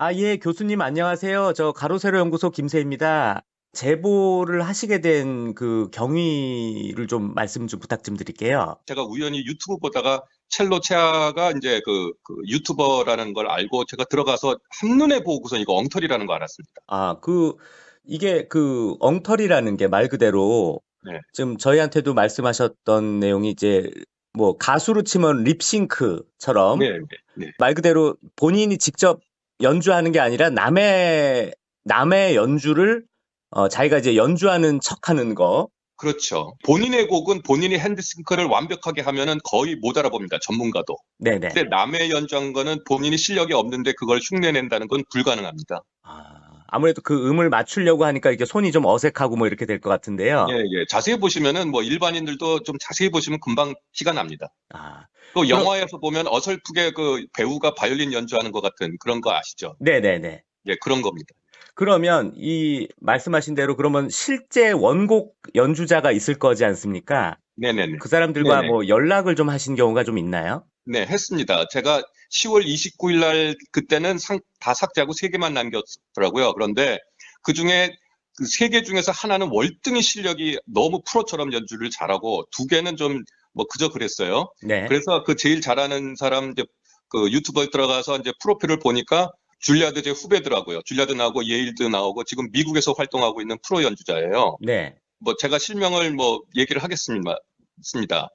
아, 예, 교수님 안녕하세요. 저 가로세로 연구소 김세입니다. 제보를 하시게 된 그 경위를 좀 말씀 좀 부탁 좀 드릴게요. 제가 우연히 유튜브 보다가 첼로 체아가 이제 그 유튜버라는 걸 알고 제가 들어가서 한눈에 보고서 이거 엉터리라는 거 알았습니다. 아, 이게 그 엉터리라는 게 말 그대로 네, 지금 저희한테도 말씀하셨던 내용이 이제 뭐 가수로 치면 립싱크처럼 네, 네, 네. 말 그대로 본인이 직접 연주하는 게 아니라 남의 연주를 자기가 이제 연주하는 척 하는 거. 그렇죠. 본인의 곡은 본인이 핸드싱크를 완벽하게 하면은 거의 못 알아봅니다. 전문가도. 네네. 근데 남의 연주한 거는 본인이 실력이 없는데 그걸 흉내낸다는 건 불가능합니다. 아무래도 그 음을 맞추려고 하니까 이게 손이 좀 어색하고 뭐 이렇게 될 것 예, 같은데요. 예. 자세히 보시면은 뭐 일반인들도 좀 자세히 보시면 금방 티가 납니다. 아, 또 그럼, 영화에서 보면 어설프게 그 배우가 바이올린 연주하는 것 같은 그런 거 아시죠? 네네네. 예, 그런 겁니다. 그러면 이 말씀하신 대로 그러면 실제 원곡 연주자가 있을 거지 않습니까? 네네네. 그 사람들과 네네. 뭐 연락을 좀 하신 경우가 좀 있나요? 네, 했습니다. 제가 10월 29일 날 그때는 다 삭제하고 3개만 남겼더라고요. 그런데 그 중에 그 3개 중에서 하나는 월등히 실력이 너무 프로처럼 연주를 잘하고 2개는 좀 뭐 그저 그랬어요. 네. 그래서 그 제일 잘하는 사람 이제 그 유튜버에 들어가서 이제 프로필을 보니까 줄리아드 제 후배더라고요. 줄리아드 나오고 예일드 나오고 지금 미국에서 활동하고 있는 프로 연주자예요. 네. 뭐 제가 실명을 뭐 얘기를 하겠습니다.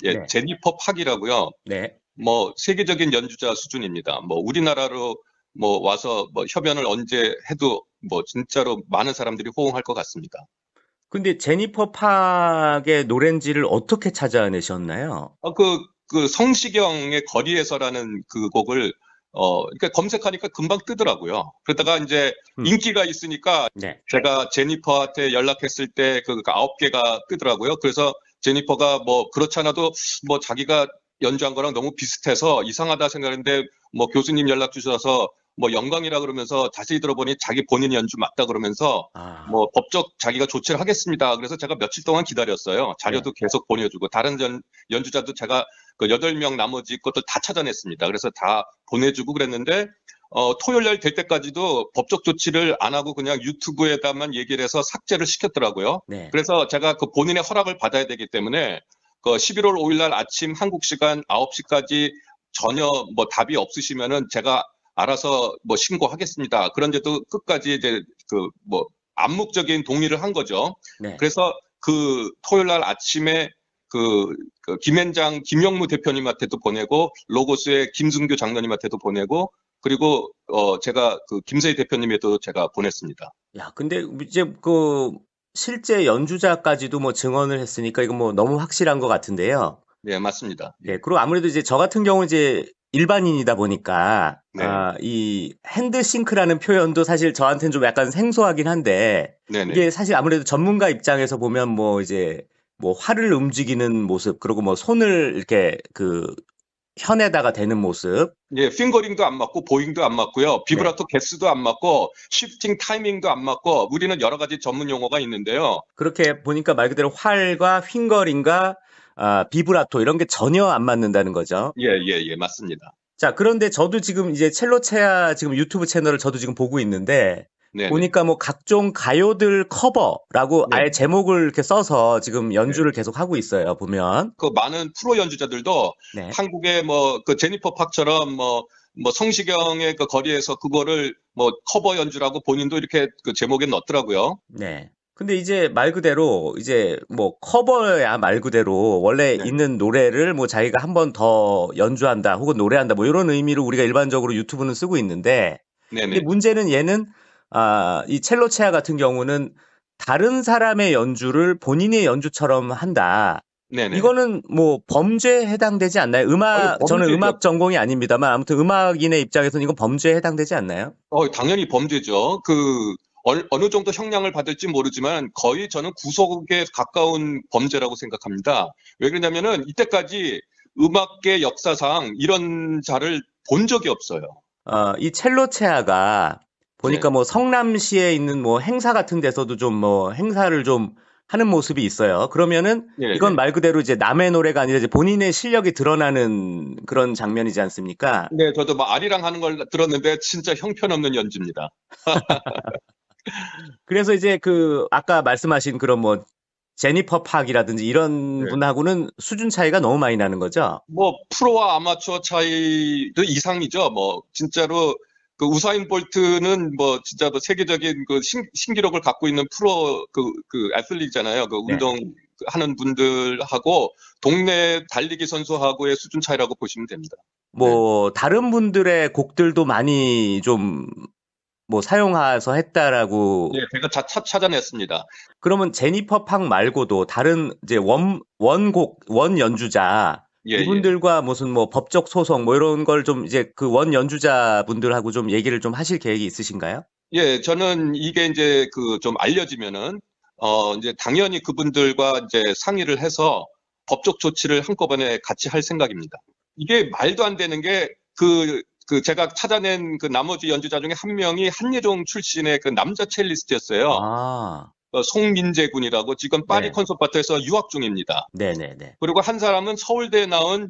예, 네. 제니퍼 팍이라고요. 네. 뭐 세계적인 연주자 수준입니다. 뭐 우리나라로 뭐 와서 뭐 협연을 언제 해도 뭐 진짜로 많은 사람들이 호응할 것 같습니다. 근데 제니퍼 팍의 노랜지를 어떻게 찾아내셨나요? 그 성시경의 거리에서라는 그 곡을 그러니까 검색하니까 금방 뜨더라고요. 그러다가 이제 음. 인기가 있으니까 네. 제가 제니퍼한테 연락했을 때 그 9개가 뜨더라고요. 그래서 제니퍼가 뭐 그렇지 않아도 뭐 자기가 연주한 거랑 너무 비슷해서 이상하다 생각했는데 뭐 교수님 연락 주셔서 뭐 영광이라 그러면서 자세히 들어보니 자기 본인 연주 맞다 그러면서 아, 뭐 법적 자기가 조치를 하겠습니다. 그래서 제가 며칠 동안 기다렸어요. 네. 자료도 계속 보내주고 다른 연주자도 제가 그 8명 나머지 것도 다 찾아냈습니다. 그래서 다 보내주고 그랬는데 토요일 날 될 때까지도 법적 조치를 안 하고 그냥 유튜브에다만 얘기를 해서 삭제를 시켰더라고요. 네. 그래서 제가 그 본인의 허락을 받아야 되기 때문에 그 11월 5일 날 아침 한국 시간 9시까지 전혀 뭐 답이 없으시면은 제가 알아서 뭐 신고하겠습니다. 그런데도 끝까지 이제 그 뭐 암묵적인 동의를 한 거죠. 네. 그래서 그 토요일 날 아침에 그 김현장 김영무 대표님한테도 보내고 로고스의 김승규 장로님한테도 보내고 그리고 제가 그 김세희 대표님에도 제가 보냈습니다. 야, 근데 이제 그 실제 연주자까지도 뭐 증언을 했으니까 이거 뭐 너무 확실한 것 같은데요. 네, 맞습니다. 예. 네. 그리고 아무래도 이제 저 같은 경우는 이제 일반인이다 보니까 네, 이 핸드싱크라는 표현도 사실 저한테는 좀 약간 생소하긴 한데 네, 네. 이게 사실 아무래도 전문가 입장에서 보면 뭐 이제 뭐 활을 움직이는 모습 그리고 뭐 손을 이렇게 그 현에다가 대는 모습. 예, 핑거링도 안 맞고 보잉도 안 맞고요. 네. 비브라토 개수도 안 맞고 시프팅 타이밍도 안 맞고 우리는 여러 가지 전문 용어가 있는데요. 그렇게 보니까 말 그대로 활과 휘거링과 비브라토 이런 게 전혀 안 맞는다는 거죠. 예, 예, 예, 맞습니다. 자, 그런데 저도 지금 이제 첼로체아 지금 유튜브 채널을 저도 지금 보고 있는데 네, 네. 보니까 뭐 각종 가요들 커버라고 네, 아예 제목을 이렇게 써서 지금 네. 연주를 계속 하고 있어요, 보면. 그 많은 프로 연주자들도 네. 한국의 뭐 그 제니퍼 팍처럼 뭐 성시경의 그 거리에서 그거를 뭐 커버 연주라고 본인도 이렇게 그 제목에 넣었더라고요. 네. 근데 이제 말 그대로 이제 뭐 커버야 말 그대로 원래 네, 있는 노래를 뭐 자기가 한 번 더 연주한다 혹은 노래한다 뭐 이런 의미로 우리가 일반적으로 유튜브는 쓰고 있는데 네, 근데 네, 문제는 얘는 이 첼로체아 같은 경우는 다른 사람의 연주를 본인의 연주처럼 한다. 네, 네. 이거는 뭐 범죄에 해당되지 않나요? 저는 범죄죠. 음악 전공이 아닙니다만 아무튼 음악인의 입장에서는 이건 범죄에 해당되지 않나요? 당연히 범죄죠. 어느 정도 형량을 받을지 모르지만 거의 저는 구속에 가까운 범죄라고 생각합니다. 왜 그러냐면은 이때까지 음악계 역사상 이런 자를 본 적이 없어요. 이 첼로체아가 네. 보니까 뭐 성남시에 있는 뭐 행사 같은 데서도 좀 뭐 행사를 좀 하는 모습이 있어요. 그러면은 예, 이건 예. 말 그대로 이제 남의 노래가 아니라 이제 본인의 실력이 드러나는 그런 장면이지 않습니까? 네, 저도 뭐 아리랑 하는 걸 들었는데 진짜 형편없는 연주입니다. 그래서 이제 그 아까 말씀하신 그런 뭐 제니퍼 팍이라든지 이런 네. 분하고는 수준 차이가 너무 많이 나는 거죠. 뭐 프로와 아마추어 차이도 이상이죠. 뭐 진짜로 그 우사인 볼트는 뭐 진짜 뭐 세계적인 그 신기록을 갖고 있는 프로 그 애슬리트잖아요. 그 네. 운동하는 분들하고 동네 달리기 선수하고의 수준 차이라고 보시면 됩니다. 네. 뭐 다른 분들의 곡들도 많이 좀 뭐 사용해서 했다라고. 네, 제가 찾아냈습니다. 그러면 제니퍼 팍 말고도 다른 이제 원곡 원 연주자 예, 예. 이분들과 무슨 뭐 법적 소송 뭐 이런 걸 좀 이제 그 원 연주자 분들하고 좀 얘기를 좀 하실 계획이 있으신가요? 예, 저는 이게 이제 그 좀 알려지면은 이제 당연히 그분들과 이제 상의를 해서 법적 조치를 한꺼번에 같이 할 생각입니다. 이게 말도 안 되는 게 제가 찾아낸 그 나머지 연주자 중에 한 명이 한예종 출신의 그 남자 첼리스트였어요. 아, 송민재 군이라고 지금 파리 네. 콘서바토에서 유학 중입니다. 네네네. 그리고 한 사람은 서울대에 나온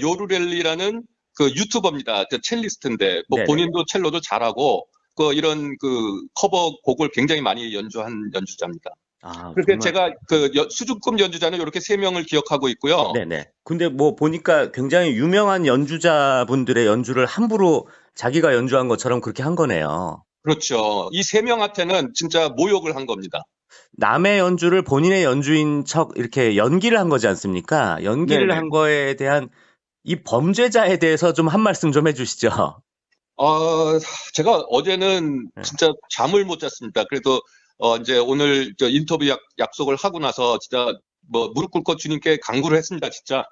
요루렐리라는 그 유튜버입니다. 그 첼리스트인데 뭐 네네. 본인도 첼로도 잘하고 이런 그 커버 곡을 굉장히 많이 연주한 연주자입니다. 아, 그렇게 정말. 제가 수준급 연주자는 이렇게 세 명을 기억하고 있고요. 네네. 근데 뭐 보니까 굉장히 유명한 연주자분들의 연주를 함부로 자기가 연주한 것처럼 그렇게 한 거네요. 그렇죠. 이 세 명한테는 진짜 모욕을 한 겁니다. 남의 연주를 본인의 연주인 척 이렇게 연기를 한 거지 않습니까? 연기를 네네. 한 거에 대한 이 범죄자에 대해서 좀 한 말씀 좀 해주시죠. 제가 어제는 네. 진짜 잠을 못 잤습니다. 그래도 이제 오늘 저 인터뷰 약속을 하고 나서 진짜 뭐 무릎 꿇고 주님께 간구를 했습니다. 진짜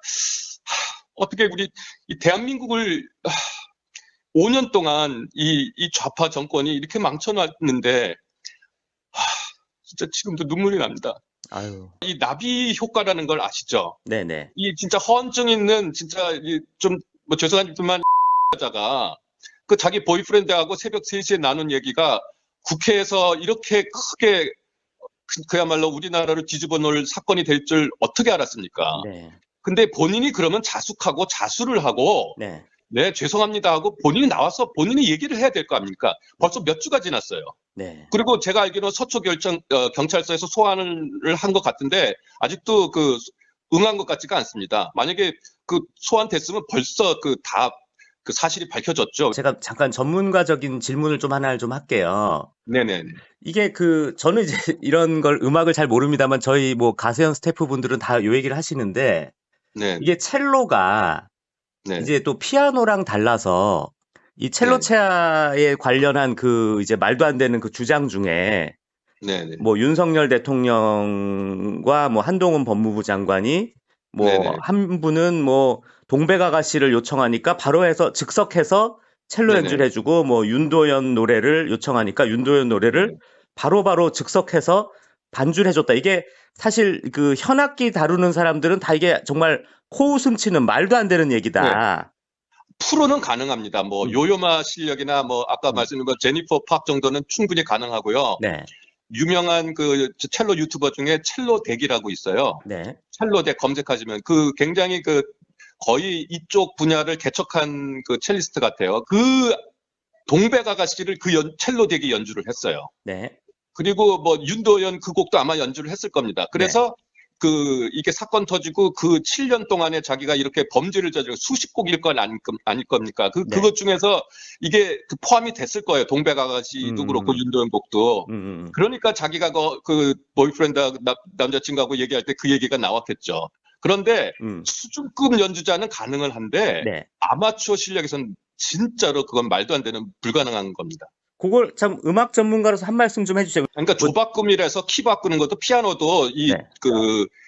어떻게 우리 이 대한민국을 5년 동안 이 좌파 정권이 이렇게 망쳐놨는데 진짜 지금도 눈물이 납니다. 아유, 이 나비 효과라는 걸 아시죠? 네네. 이 진짜 허언증 있는 진짜 좀 뭐 죄송하지만 자가 그 자기 보이프렌드하고 새벽 3시에 나눈 얘기가 국회에서 이렇게 크게 그야말로 우리나라를 뒤집어 놓을 사건이 될 줄 어떻게 알았습니까? 네. 근데 본인이 그러면 자숙하고 자수를 하고 네. 네, 죄송합니다 하고 본인이 나와서 본인이 얘기를 해야 될 거 아닙니까? 벌써 몇 주가 지났어요. 네. 그리고 제가 알기로는 서초 경찰서에서 소환을 한 것 같은데 아직도 응한 것 같지가 않습니다. 만약에 소환됐으면 벌써 그 사실이 밝혀졌죠. 제가 잠깐 전문가적인 질문을 좀 하나를 좀 할게요. 네네. 이게 저는 이제 이런 걸 음악을 잘 모릅니다만 저희 뭐 가세현 스태프분들은 다 요 얘기를 하시는데 네. 이게 첼로가 네. 이제 또 피아노랑 달라서 이 첼로 네. 체아에 관련한 이제 말도 안 되는 그 주장 중에 네네. 뭐 윤석열 대통령과 뭐 한동훈 법무부 장관이 뭐 네네. 한 분은 뭐 동백아가씨를 요청하니까 바로 해서 즉석해서 첼로 네네. 연주를 해주고 뭐 윤도현 노래를 요청하니까 윤도현 노래를 네네. 바로바로 즉석해서 반주를 해줬다. 이게 사실 그 현악기 다루는 사람들은 다 이게 정말 코웃음 치는 말도 안 되는 네. 얘기다. 프로는 가능합니다. 뭐 요요마 실력이나 뭐 아까 말씀드린 제니퍼 팍 정도는 충분히 가능하고요. 네, 유명한 첼로 유튜버 중에 첼로 덱이라고 있어요. 네, 첼로 덱 검색하시면 굉장히 거의 이쪽 분야를 개척한 첼리스트 같아요. 동백 아가씨를 첼로 덱이 연주를 했어요. 네, 그리고 뭐 윤도현 그 곡도 아마 연주를 했을 겁니다. 그래서 이게 사건 터지고 7년 동안에 자기가 이렇게 범죄를 저지르고 수십 곡일 건 아닐 겁니까? 네. 그것 중에서 이게 포함이 됐을 거예요. 동백 아가씨도 그렇고 윤도현 곡도. 그러니까 자기가 그 보이프렌드 남자친구하고 얘기할 때 그 얘기가 나왔겠죠. 그런데 수준급 연주자는 가능은 한데 네. 아마추어 실력에서는 진짜로 그건 말도 안 되는 불가능한 겁니다. 그걸 참 음악 전문가로서 한 말씀 좀 해주세요. 그러니까 조바꿈이라서 키 바꾸는 것도 피아노도 네.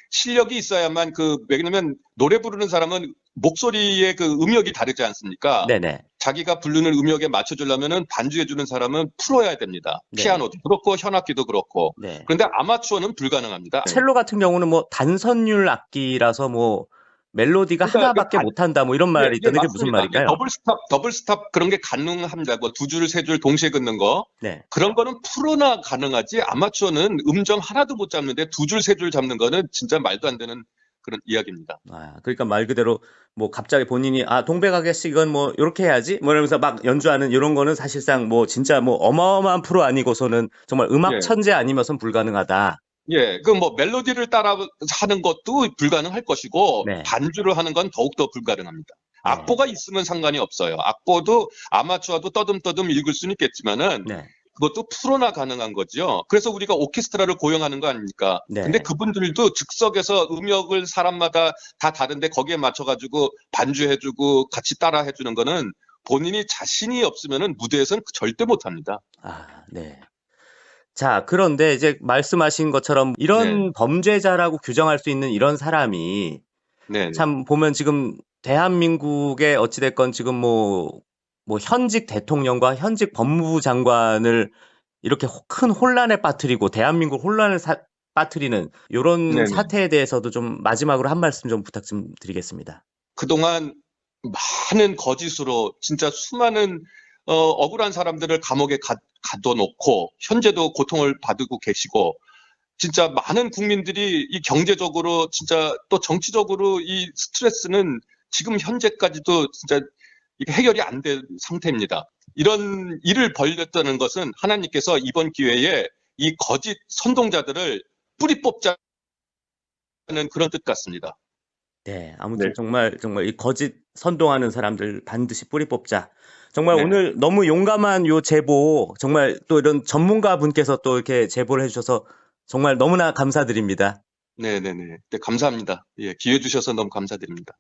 실력이 있어야만 왜냐면 노래 부르는 사람은 목소리의 음역이 다르지 않습니까? 네네. 자기가 부르는 음역에 맞춰주려면은 반주해주는 사람은 프로여야 됩니다. 네. 피아노도 그렇고 현악기도 그렇고. 네. 그런데 아마추어는 불가능합니다. 첼로 같은 경우는 뭐 단선율 악기라서 뭐 멜로디가 그러니까 하나밖에 못한다 뭐 이런 예, 말이 예, 있던데 그게 무슨 맞습니다. 예, 말일까요? 더블 스탑 그런 게 가능합니다. 뭐 두 줄, 세 줄 동시에 긋는 거. 네. 그런 거는 프로나 가능하지 아마추어는 음정 하나도 못 잡는데 두 줄, 세 줄 잡는 거는 진짜 말도 안 되는 그런 이야기입니다. 그러니까 말 그대로 뭐 갑자기 본인이 동백아가씨 이건 뭐 요렇게 해야지 뭐 이러면서 막 연주하는 이런 거는 사실상 뭐 진짜 뭐 어마어마한 프로 아니고서는 정말 음악 예, 천재 아니면선 불가능하다. 예, 그 뭐 멜로디를 따라 하는 것도 불가능할 것이고 네. 반주를 하는 건 더욱더 불가능합니다. 네. 악보가 있으면 상관이 없어요. 악보도 아마추어도 떠듬떠듬 읽을 수는 있겠지만은 네. 그것도 프로나 가능한 거죠. 그래서 우리가 오케스트라를 고용하는 거 아닙니까? 근데 네. 그분들도 즉석에서 음역을 사람마다 다 다른데 거기에 맞춰가지고 반주해주고 같이 따라 해주는 거는 본인이 자신이 없으면은 무대에서는 절대 못합니다. 네. 자, 그런데 이제 말씀하신 것처럼 네, 이런 범죄자라고 규정할 수 있는 이런 사람이 네, 네, 참 보면 지금 대한민국의 어찌됐건 지금 뭐 현직 대통령과 현직 법무부 장관을 이렇게 큰 혼란에 빠뜨리고 대한민국 혼란을 빠뜨리는 이런 네, 네. 사태에 대해서도 좀 마지막으로 한 말씀 좀 부탁 좀 드리겠습니다. 그동안 많은 거짓으로 진짜 수많은 억울한 사람들을 감옥에 가둬놓고 현재도 고통을 받고 계시고 진짜 많은 국민들이 이 경제적으로 진짜 또 정치적으로 이 스트레스는 지금 현재까지도 진짜 이게 해결이 안 된 상태입니다. 이런 일을 벌였다는 것은 하나님께서 이번 기회에 이 거짓 선동자들을 뿌리 뽑자는 그런 뜻 같습니다. 네, 아무튼 네, 정말 정말 이 거짓 선동하는 사람들 반드시 뿌리 뽑자. 정말 네, 오늘 너무 용감한 요 제보, 정말 또 이런 전문가 분께서 또 이렇게 제보를 해주셔서 정말 너무나 감사드립니다. 네, 네, 네. 네, 감사합니다. 예, 기회 주셔서 너무 감사드립니다.